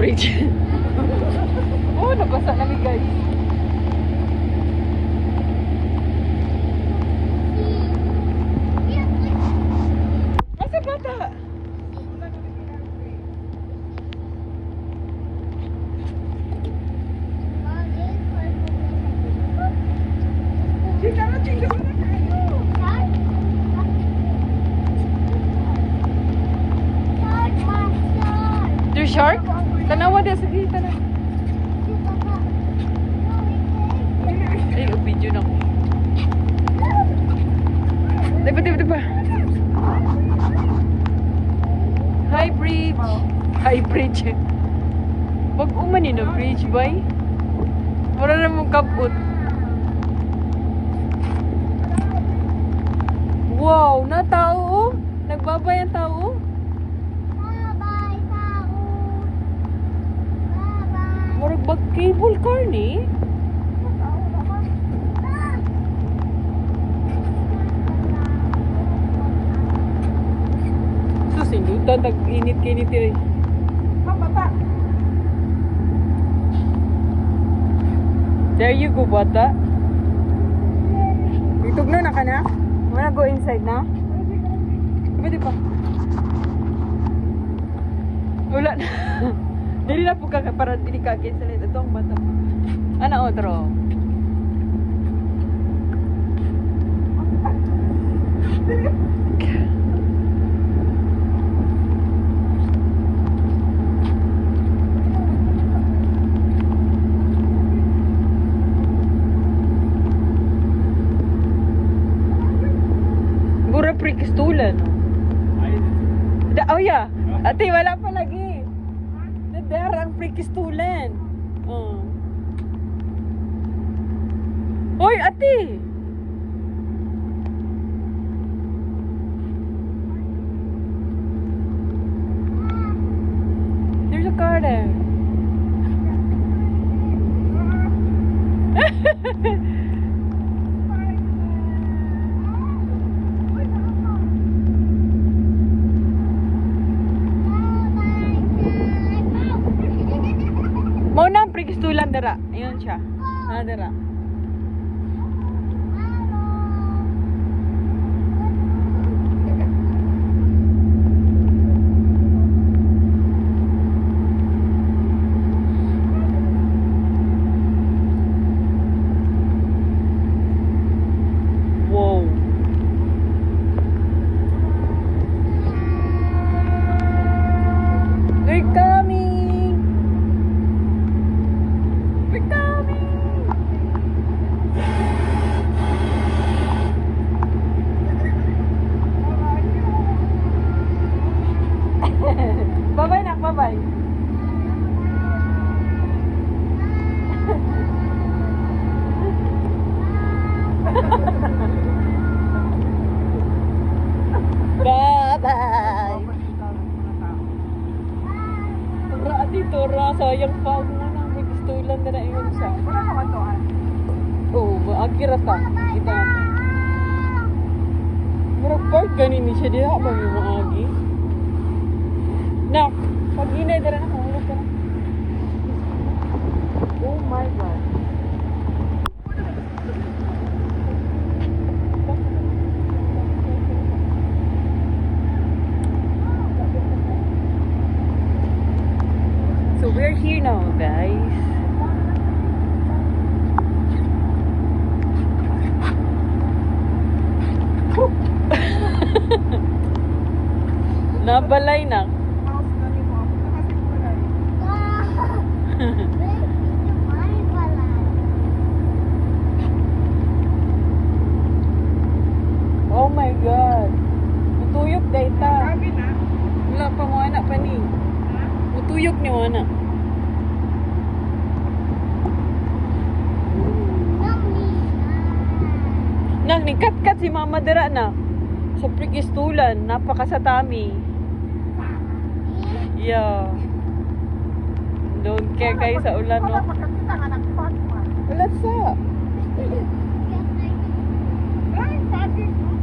Bridge. Oh, nabasa na guys. Asa bata? There's shark? Tanawa din, sige, tanawa. Ay, video na ko. Diba. Hi, bridge. Hi, bridge. Wag umani na bridge, bay. Wala na mong kaput. Wow, na tao. Nagbabay ang tao. Murag bag cable car ni. Susindutan tag-init-kinit rin. There you go, bata. Itugno na ka na? Wanna go inside na? Di ba? Wala na. Dili na po ka para dili ka cancel ito ang bata. Ana otro. Gura prikistulan. Oh yeah. Ate, wala pa lagi. Nadar ang prikistulan. Oh. Hoy, ate. There's a car there. Mau na ang prikistulan dara. Ayun siya. Dara. Wow. They're coming. We're coming. Bye-bye nak, bye-bye. Bye-bye. Tora dito, sayang pa ako na lang. May pistulan na na yun siya. Wala ka matuan. Oo, maagira ta. Kita natin. Murag park ganin siya. Di na ba yung maagi? Nak, pag inay dara na kahulog ka na. Oh my God. So we're here now, guys. Nabalay na. House na ni mo. Nakasipulay. Oh my God. Mutuyok data. Sabi na. Wala pa mo anak pa ni. Mutuyok ni mo anak. Nang ni kat si mama dira na. Sa prikistulan, napakasatami. Yeah. Don't care kayo sa ulan, no? Wala pagkakita nga nagpag pa. Wala sa. Ay, pagkakita.